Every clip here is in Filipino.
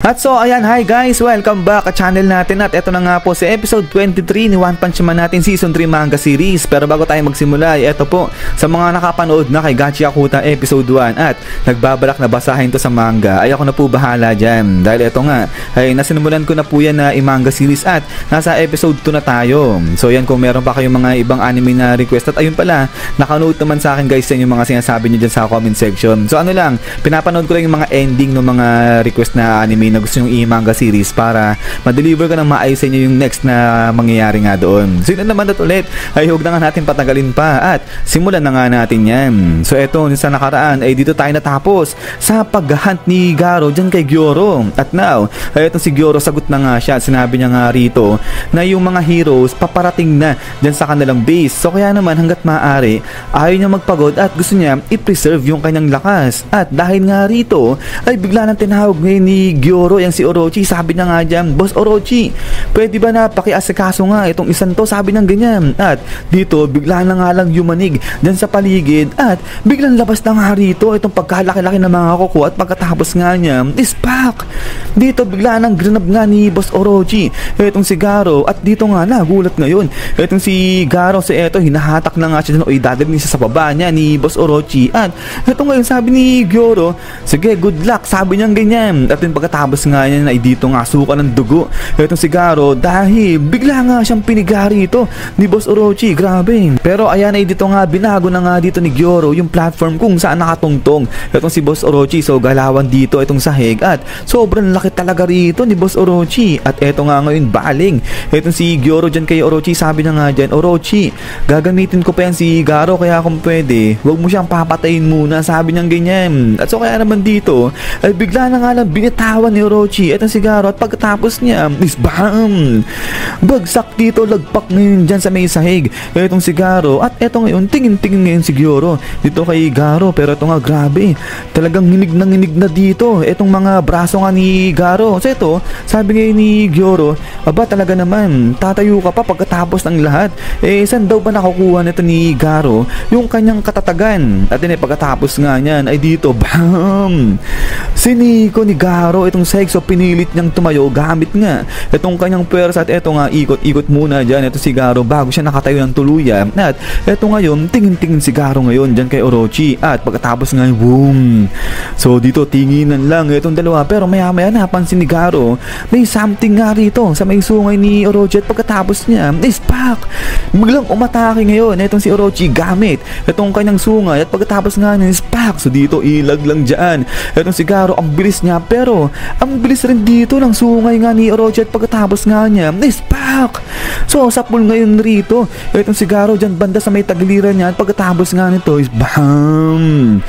At so ayan, hi guys, welcome back sa channel natin. At eto na nga po si episode 23 ni One Punch Man natin season 3 manga series. Pero bago tayo magsimula, eto po sa mga nakapanood na kay Gachiakuta episode 1 at nagbabalak na basahin to sa manga, ay ako na po bahala dyan. Dahil eto nga, ay nasinimulan ko na po yan na i-manga series at nasa episode 2 na tayo. So yan, kung meron pa kayong mga ibang anime na request, at ayun pala, nakanood naman sa akin guys yan yung mga sinasabi nyo dyan sa comment section. So ano lang, pinapanood ko lang yung mga ending ng mga request na anime na gusto yung i-manga series para ma-deliver ka ng maayos sa inyo yung next na mangyayari nga doon. So yun naman at ulit, ay huwag na nga natin patagalin pa at simulan na nga natin yan. So eto, sa nakaraan ay dito tayo natapos sa paghahunt ni Garo dyan kay Gyoro. At now, ay eto si Gyoro, sagot na nga siya. Sinabi niya nga rito na yung mga heroes paparating na dyan sa kanilang base. So kaya naman hanggat maaari, ayaw niya magpagod at gusto niya i-preserve yung kanyang lakas. At dahil nga rito, ay bigla nang tinawag ngayon ni Gyoro yang si Orochi. Sabi niya nga dyan, Boss Orochi, pwede ba na pakiasikaso nga itong isang to? Sabi niya ganyan. At dito bigla na nga lang yumanig dyan sa paligid at biglang labas na nga rito itong pagkalaki-laki ng mga kuko. At pagkatapos nga niya is back. Dito bigla nang grinab nga ni Boss Orochi itong si Garo. At dito nga nagulat ngayon itong si Garo. So eto, hinahatak na nga siya dyan o idadalhin siya sa baba niya ni Boss Orochi. At ito ngayon sabi ni Gyoro, sige good luck, sabi niya ganyan. At yung pagkatapos nga niya ay dito nga suka ng dugo itong si Garo dahil bigla nga siyang piniga rito ni Boss Orochi. Grabe. Pero ayan ay dito nga binago na nga dito ni Gyoro yung platform kung saan nakatungtong itong si Boss Orochi. So galawan dito itong sahig at sobrang laki talaga rito ni Boss Orochi. At eto nga ngayon baling itong si Gyoro dyan kay Orochi. Sabi na nga dyan, Orochi, gagamitin ko pa yan si Garo, kaya kung pwede wag mo siyang papatayin muna, sabi niyang ganyan. At so kaya naman dito ay bigla na nga lang binitawan ni Orochi itong si Garo. At pagkatapos niya is bam, bagsak dito, lagpak ngayon dyan sa may sahig itong si Garo. At eto ngayon tingin-tingin ngayon si Gyoro dito kay Garo. Pero eto nga grabe, talagang nginig na dito itong mga braso nga ni Garo. So eto, sabi ngayon ni Gyoro, aba talaga naman, tatayo ka pa pagkatapos ng lahat. Saan daw ba nakukuha nito ni Garo yung kanyang katatagan? At din pagkatapos nga niyan ay dito bam, siniko ni Garo itong sahig. So pinilit niyang tumayo gamit nga itong kanyang pwersa. At eto nga ikot-ikot muna dyan ito si Garo bago siya nakatayo ng tuluyan. At eto ngayon tingin-tingin si Garo ngayon dyan kay Orochi. At pagkatapos nga boom, so dito tinginan lang itong dalawa. Pero maya-maya napansin ni Garo may something nga rito sa may sungay ni Orochi. At pagkatapos niya is back, biglang umatake ngayon itong si Orochi gamit itong kanyang sungay. At pagkatapos nga niya is back, so dito ilag lang dyan itong si Garo. Ang bilis niya, pero ang bilis rin dito ng sungay nga ni Orochi. At pagkatapos nga niya is back, so sapul ngayon rito itong si Garo dyan banda sa may tagiliran niya. At pagkatapos nga nito is bam,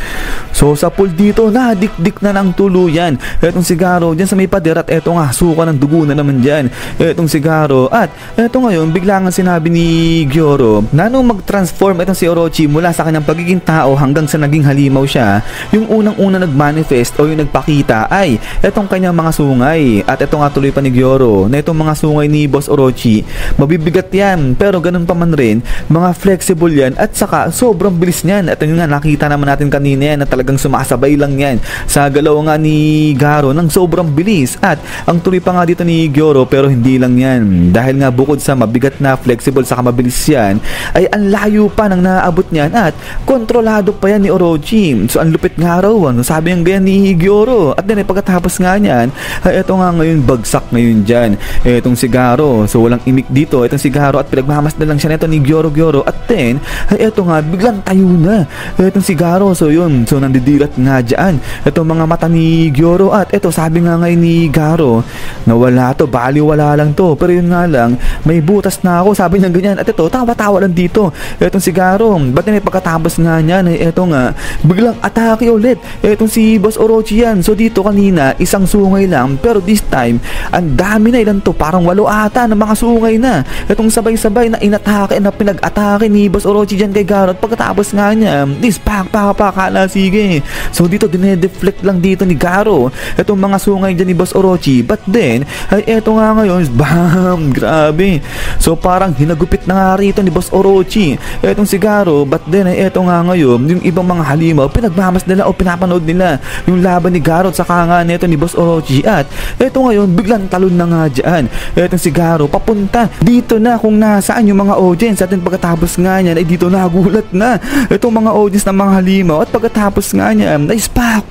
so sapul dito, nadikdik na ng tuluyan itong si Garo dyan sa may pader. At eto nga suka ng dugo na naman dyan itong si Garo. At eto ngayon bigla nga sinabi ni Gyoro na nung mag-transform itong si Orochi mula sa kanyang pagiging tao hanggang sa naging halimaw siya, yung unang-una nag-manifest o yung nagpakita ay itong kanyang mga sungay. At eto nga tuloy pa ni Gyoro na itong mga sungay ni Boss Orochi mabibigat yan, pero ganun pa man rin mga flexible yan. At saka sobrang bilis niyan. At yun nga nakita naman natin kanina yan na talagang sumasabay lang yan sa galaw nga ni Garo ng sobrang bilis. At ang tuloy pa nga dito ni Gyoro, pero hindi lang yan, dahil nga bukod sa mabigat na flexible sa mabilis yan ay ang layo pa nang naaabot niyan at kontrolado pa yan ni Orochi. So ang lupit nga raw, sabi ng ganyan ni Gyoro. At then pagkatapos nga niyan ay eto nga ngayon bagsak ngayon dyan etong si Garo. So walang imik dito itong si Garo at pinagmamas na lang siya neto ni Gyoro. At then ay eto nga biglang tayo na etong si Garo. So yun, so nandidilat nga dyan etong mga mata ni Gyoro. At eto sabi nga ngayon ni Garo na wala to, baliwala lang to, pero yun nga lang may butas na ako, sabi niya ganyan. At ito tawa-tawa lang dito etong si Garo. Ba't na pagkatapos nga niya na eto nga biglang atake ulit etong si Boss Orochi yan. So dito kanina isang sungay lang, pero this time ang dami na, ilan to, parang 8 ata na mga sungay na pa. Itong sabay-sabay na inatake na pinag-atake ni Boss Orochi dyan kay Garo. At pagkatapos nga niya, this pak, hala sige. So dito dinedeflect lang dito ni Garo itong mga sungay dyan ni Boss Orochi. But then, ay eto nga ngayon, bam! Grabe. So parang hinagupit na nga rito ni Boss Orochi etong si Garo. But then, ay eto nga ngayon, yung ibang mga halimaw, pinagmamas nila o pinapanood nila yung laban ni Garo at saka nga nito ni Boss Orochi. At eto ngayon, biglang talon na nga dyan etong si Garo papunta dito na kung nasaan yung mga audience. At pagkatapos nga niyan ay dito nagulat na itong mga audience ng mga halimaw. At pagkatapos nga niya ay pak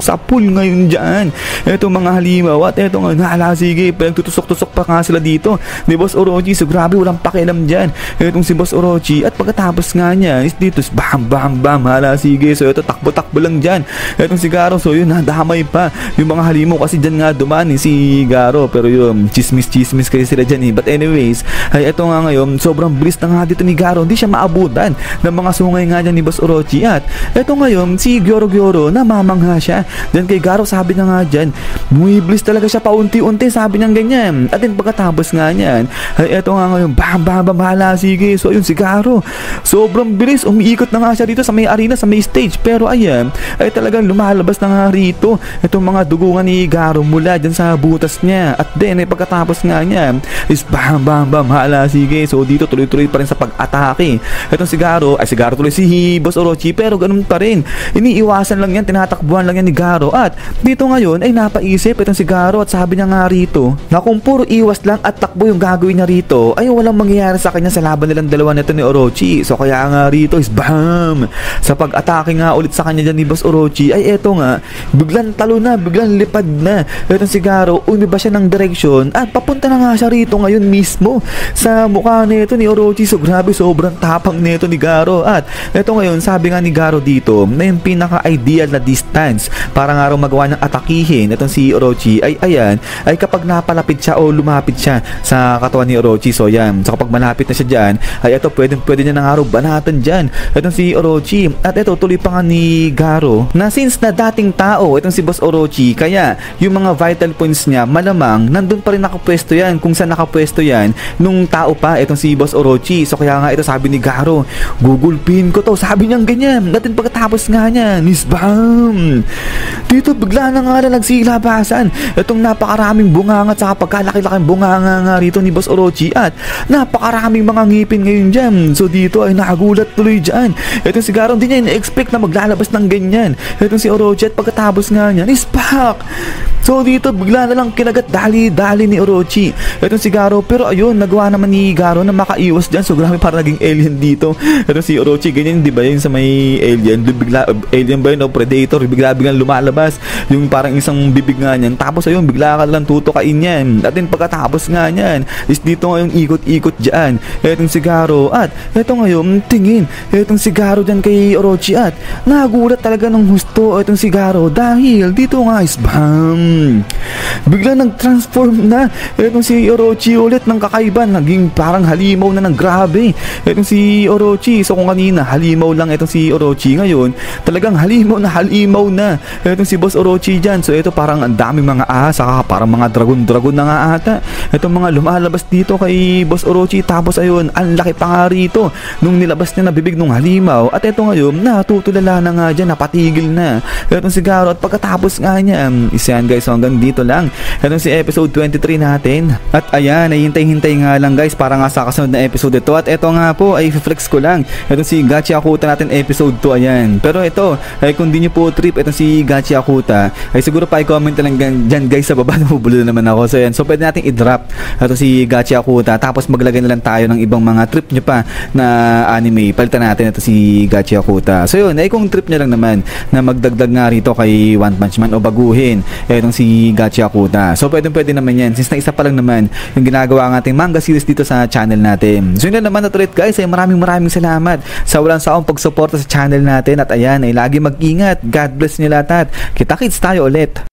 sa pool ngayon dyan itong mga halimaw. At eto nga sige, pinagtutusok-tusok pa nga sila dito ni Boss Orochi. So grabe, walang pakialam dyan itong si Boss Orochi. At pagkatapos nga niya is dito bam hala sige. So ito takbo-takbo lang dyan itong si Garo. So yun, nadamay pa yung mga halimaw kasi dyan nga dumaan si Garo. Pero yun, chismis kasi sila dyan But anyways, ay eto nga ngayon, sobrang bilis na nga dito ni Garo. Hindi siya maabutan ng mga sungay nga dyan ni Boss Orochi. At eto ngayon, si Gyoro namamangha siya dyan kay Garo. Sabi na nga dyan, bumibilis talaga siya paunti-unti, sabi niyang ganyan. At then pagkatapos nga niyan, ay eto nga ngayon, bam hala sige. So yun si Garo, sobrang bilis, umiikot na nga siya dito sa may arena, sa may stage. Pero ayan, ay talagang lumalabas na nga rito itong mga dugungan ni Garo mula dyan sa butas niya. At then ay pagkatapos nga niya is bam hala sige. So dito tuloy-tuloy pa rin sa pag-atake itong si Garo tuloy si Boss Orochi. Pero ganun pa rin, iniiwasan lang yan, tinatakbuhan lang yan ni Garo. At dito ngayon ay napaisip itong si Garo at sabi niya nga rito na kung puro iwas lang at takbo yung gagawin niya rito ay walang mangyayari sa kanya sa laban nilang dalawa nito ni Orochi. So kaya nga rito is bam, sa pag-atake nga ulit sa kanya dyan ni Boss Orochi ay eto nga, biglang talo na, biglang lipad na itong si Garo. Umiba siya ng direksyon at papunta na nga siya rito ngayon mismo sa mukha nito ni Orochi. So grabe, sobrang tapang nito ni Garo. At eto ngayon, sabi nga ni Garo dito na yung pinaka-ideal na distance para nga raw magawa ng atakihin itong si Orochi ay ayan, ay kapag napalapit siya o lumapit siya sa katawan ni Orochi. So yan, so kapag malapit na siya dyan ay eto, pwede niya na nga raw banatan dyan itong si Orochi. At eto, tuloy pa nga ni Garo na since na dating tao itong si Boss Orochi, kaya yung mga vital points niya malamang nandun pa rin nakapwesto yan kung saan nakapwesto yan nung tao pa itong si Boss Orochi. So kaya nga ito, sabi ni Garo, gugulpin ko to, sabi niyang ganyan. Natin pagkatapos nga niya, nisbam, dito bigla na nga nagsilabasan itong napakaraming bunganga at saka pagkalaki-laking bunganga nga rito ni Boss Orochi. At napakaraming mga ngipin ngayon dyan. So dito ay nakagulat tuloy dyan itong si Garo, hindi niya in-expect na maglalabas ng ganyan itong si Orochi. At pagkatapos nga niya, nispak. So dito bigla na lang kinagat dali ni Orochi itong si Garo. Pero ayun, nagawa naman ni Garo na makaiwas dyan. So grabe, parang naging alien dito itong si Orochi. Ganyan, di ba yun sa may alien? Bigla, alien ba yun o Predator? Biglang lumalabas yung parang isang bibig nga niyan. Tapos ayun, bigla ka lang tutukain yan. At then pagkatapos nga niyan is dito ngayon ikot-ikot dyan itong si Garo. At ito ngayon, tingin itong si Garo dyan kay Orochi. At nagulat talaga ng husto itong si Garo dahil dito nga is bam, bigla nag-transform na itong si Orochi ulit ng kakaiba. Naging parang halimaw na ng grabe itong si Orochi. So kung kanina halimaw lang itong si Orochi, ngayon talagang halimaw na itong si Boss Orochi dyan. So ito parang ang daming mga ahas, saka parang mga dragon na nga ata itong mga lumalabas dito kay Boss Orochi. Tapos ayun, ang laki pa nga rito nung nilabas niya na bibig nung halimaw. At ito ngayon, natutulala na nga dyan, napatigil na itong si Garo. At pagkatapos nga niya, isyan guys, so hanggang dito lang itong si episode 23 natin. At ayan, ay hintay nga lang guys para nga sa kasunod na episode ito. At ito nga po ay flex ko lang itong si Gachi Akuta natin episode 2, ayan. Pero ito ay kung di nyo po trip itong si Gachi Akuta ay siguro pa i-comment na lang dyan guys sa baba. Nabubulo naman ako. So yan, so pwede natin i-drop ito si Gachi Akuta, tapos maglagay na lang tayo ng ibang mga trip nyo pa na anime. Palitan natin ito si Gachi Akuta. So yun, ay kung trip nyo lang naman na magdagdag nga rito kay One Punch Man o baguhin itong si Gachi Akuta, so pwede naman yan since na isa pa lang naman yung ginagawa ng ating manga series dito sa channel natin. So yun na naman at ulit guys, ay maraming salamat sa walang saong pagsuporta sa channel natin. At ayan, ay lagi mag-ingat. God bless nyo lahat at kita-kits tayo ulit.